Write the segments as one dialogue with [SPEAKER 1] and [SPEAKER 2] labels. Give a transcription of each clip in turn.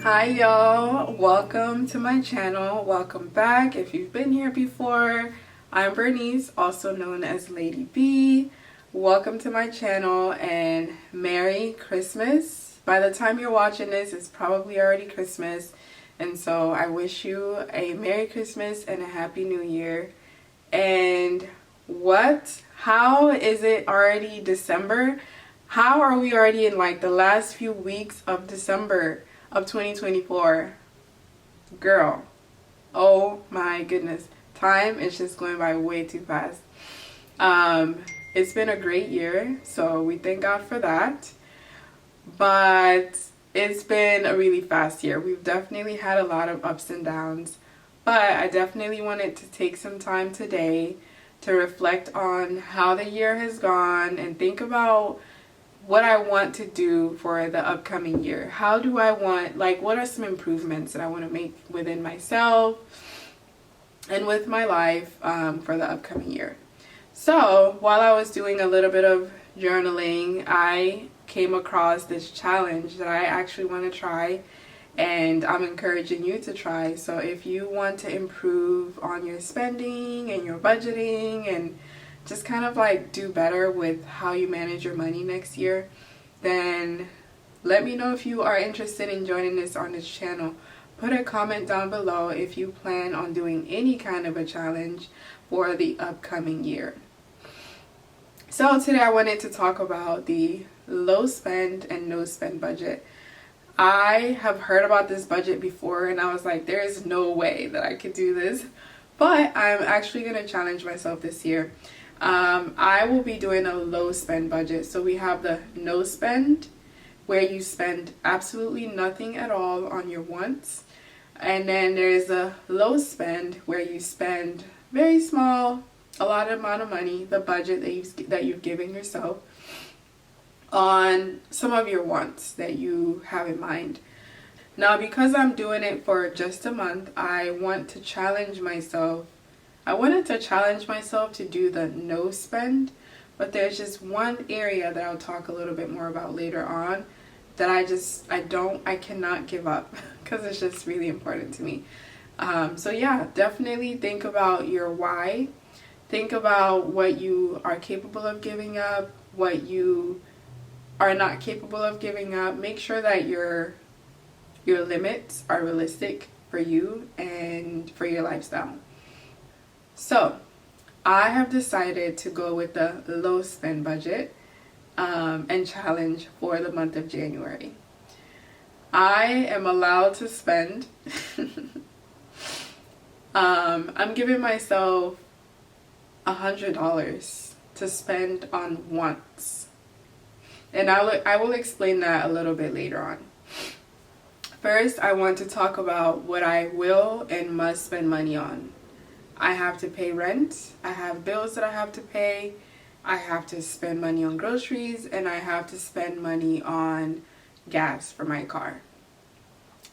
[SPEAKER 1] Hi y'all, welcome to my channel. Welcome back if you've been here before. I'm Bernice, also known as Lady B. Welcome to my channel and Merry Christmas. By the time you're watching this, it's probably already Christmas, and so I wish you a Merry Christmas and a Happy New Year. And how is it already December? How are we already in like the last few weeks of December of 2024? Girl, oh my goodness, time is just going by way too fast. It's been a great year, so we thank God for that, but it's been a really fast year. We've definitely had a lot of ups and downs, but I definitely wanted to take some time today to reflect on how the year has gone and think about what I want to do for the upcoming year. How do I want, what are some improvements that I want to make within myself and with my life for the upcoming year? So while I was doing a little bit of journaling, I came across this challenge that I actually want to try, and I'm encouraging you to try. So if you want to improve on your spending and your budgeting and just kind of like do better with how you manage your money next year, then let me know if you are interested in joining us on this channel. Put a comment down below if you plan on doing any kind of a challenge for the upcoming year. So today I wanted to talk about the low spend and no spend budget. I have heard about this budget before and I was like, there is no way that I could do this, but I'm actually going to challenge myself this year. I will be doing a low spend budget. So we have the no spend, where you spend absolutely nothing at all on your wants. And then there's a low spend where you spend very small, a lot of amount of money, the budget that you've given yourself, on some of your wants that you have in mind. Now, because I'm doing it for just a month, I wanted to challenge myself to do the no spend, but there's just one area that I'll talk a little bit more about later on that I cannot give up because it's just really important to me. So yeah, definitely think about your why. Think about what you are capable of giving up, what you are not capable of giving up. Make sure that your limits are realistic for you and for your lifestyle. So I have decided to go with the low spend budget and challenge for the month of January. I am allowed to spend. I'm giving myself $100 to spend on wants, and I will explain that a little bit later on. First, I want to talk about what I will and must spend money on. I have to pay rent, I have bills that I have to pay, I have to spend money on groceries, and I have to spend money on gas for my car.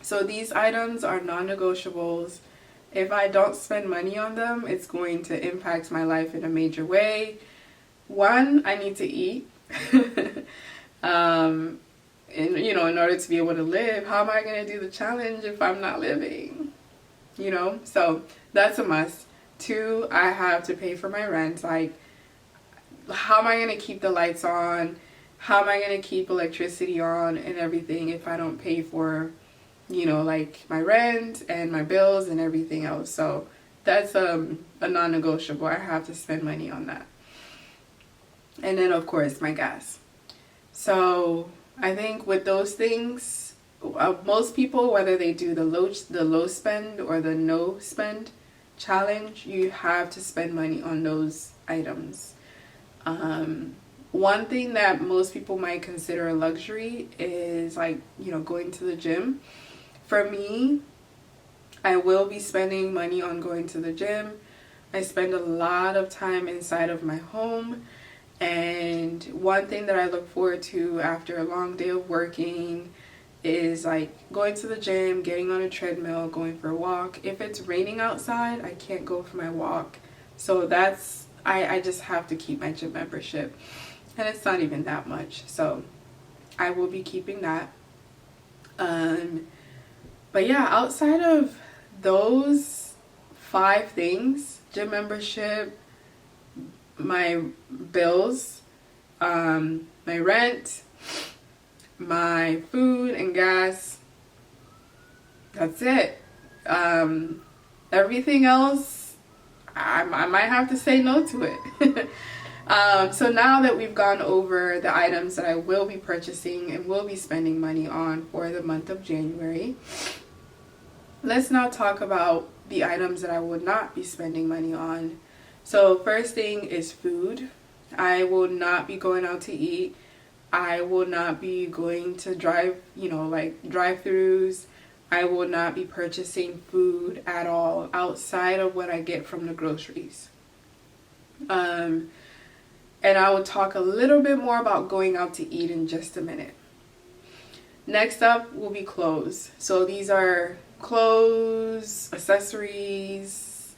[SPEAKER 1] So these items are non-negotiables. If I don't spend money on them, it's going to impact my life in a major way. One, I need to eat. And in order to be able to live, how am I going to do the challenge if I'm not living? So that's a must. Two, I have to pay for my rent. Like, how am I going to keep the lights on? How am I going to keep electricity on and everything if I don't pay for, my rent and my bills and everything else? So that's a non-negotiable. I have to spend money on that. And then, of course, my gas. So I think with those things, most people, whether they do the low spend or the no spend challenge, you have to spend money on those items. One thing that most people might consider a luxury is going to the gym. For me, I will be spending money on going to the gym. I spend a lot of time inside of my home, and one thing that I look forward to after a long day of working is going to the gym, getting on a treadmill, going for a walk. If it's raining outside, I can't go for my walk. So I just have to keep my gym membership, and it's not even that much. So I will be keeping that. But yeah, outside of those 5 things, gym membership, my bills, my rent, my food and gas, that's it. Everything else, I might have to say no to it. So now that we've gone over the items that I will be purchasing and will be spending money on for the month of January, let's now talk about the items that I will not be spending money on. So first thing is food. I will not be going out to eat. I will not be going to drive-throughs. I will not be purchasing food at all outside of what I get from the groceries. And I will talk a little bit more about going out to eat in just a minute. Next up will be clothes. So these are clothes, accessories,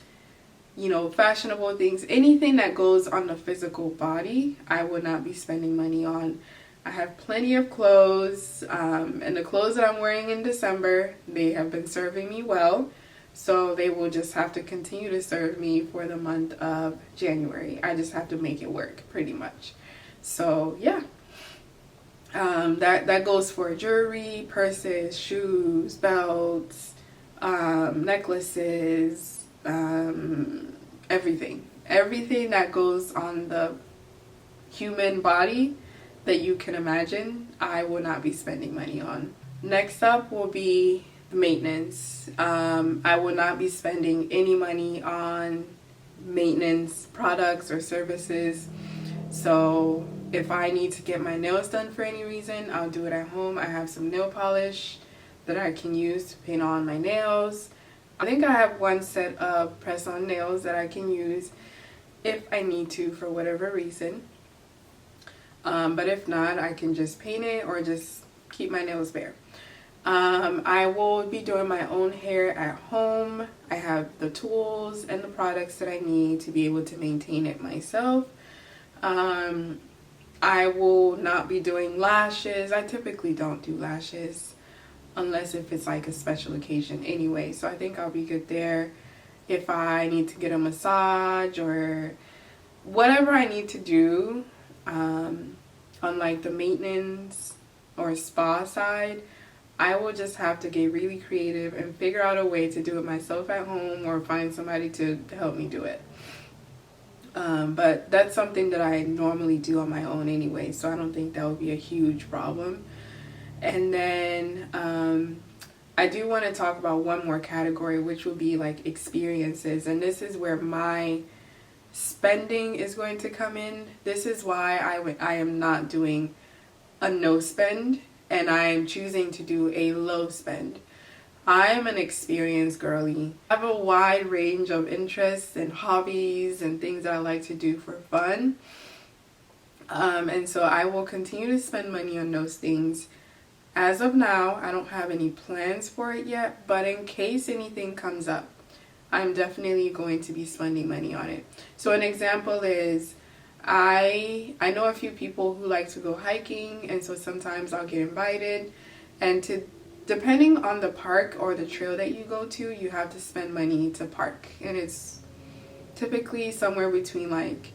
[SPEAKER 1] fashionable things, anything that goes on the physical body, I will not be spending money on. I have plenty of clothes, and the clothes that I'm wearing in December, they have been serving me well. So they will just have to continue to serve me for the month of January. I just have to make it work, pretty much. So yeah, that goes for jewelry, purses, shoes, belts, necklaces, everything that goes on the human body that you can imagine, I will not be spending money on. Next up will be maintenance. I will not be spending any money on maintenance products or services. So if I need to get my nails done for any reason, I'll do it at home. I have some nail polish that I can use to paint on my nails. I think I have one set of press-on nails that I can use if I need to for whatever reason. But if not, I can just paint it or just keep my nails bare. I will be doing my own hair at home. I have the tools and the products that I need to be able to maintain it myself. I will not be doing lashes. I typically don't do lashes unless if it's like a special occasion anyway. So I think I'll be good there. If I need to get a massage or whatever I need to do, on like the maintenance or spa side, I will just have to get really creative and figure out a way to do it myself at home or find somebody to help me do it. But that's something that I normally do on my own anyway, so I don't think that would be a huge problem. And then I do want to talk about one more category, which will be like experiences. And this is where my spending is going to come in. This is why I am not doing a no spend, and I am choosing to do a low spend. I am an experienced girly. I have a wide range of interests and hobbies and things that I like to do for fun. And so I will continue to spend money on those things. As of now, I don't have any plans for it yet, but in case anything comes up, I'm definitely going to be spending money on it. So an example is I know a few people who like to go hiking, and so sometimes I'll get invited, and depending on the park or the trail that you go to, you have to spend money to park, and it's typically somewhere between like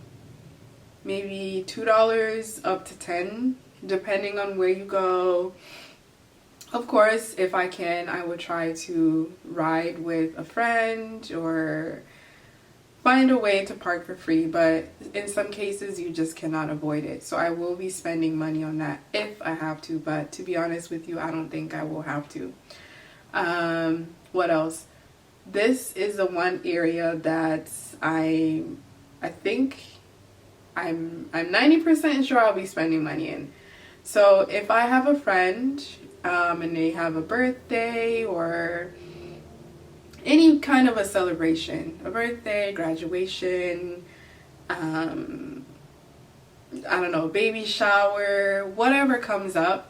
[SPEAKER 1] maybe $2 up to $10, depending on where you go. Of course, if I can, I would try to ride with a friend or find a way to park for free, but in some cases you just cannot avoid it. So I will be spending money on that if I have to, but to be honest with you, I don't think I will have to. What else? This is the one area that I think I'm 90% sure I'll be spending money in. So if I have a friend and they have a birthday or any kind of a celebration, a birthday, graduation, I don't know, baby shower, whatever comes up,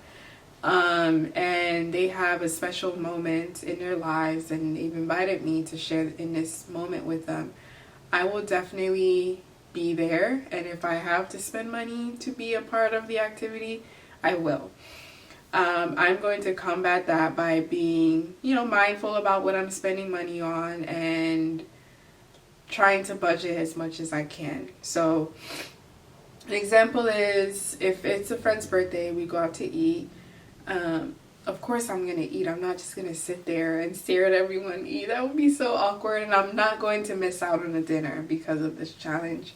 [SPEAKER 1] and they have a special moment in their lives and they've invited me to share in this moment with them, I will definitely be there. And if I have to spend money to be a part of the activity, I will. I'm going to combat that by being, you know, mindful about what I'm spending money on and trying to budget as much as I can. So an example is if it's a friend's birthday, we go out to eat. Of course I'm going to eat. I'm not just going to sit there and stare at everyone eat. That would be so awkward, and I'm not going to miss out on a dinner because of this challenge.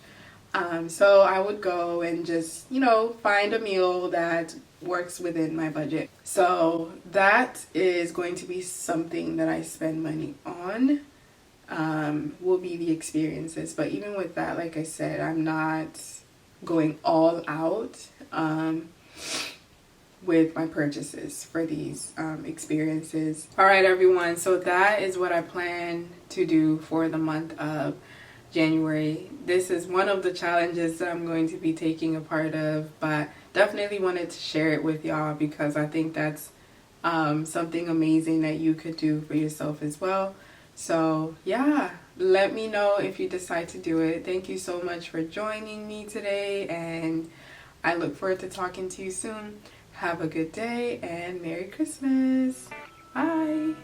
[SPEAKER 1] So I would go and just, you know, find a meal that works within my budget. So that is going to be something that I spend money on, will be the experiences. But even with that, like I said, I'm not going all out with my purchases for these experiences. All right, everyone. So that is what I plan to do for the month of January. This is one of the challenges that I'm going to be taking a part of, but definitely wanted to share it with y'all because I think that's something amazing that you could do for yourself as well. So yeah, let me know if you decide to do it. Thank you so much for joining me today, and I look forward to talking to you soon. Have a good day and Merry Christmas. Bye.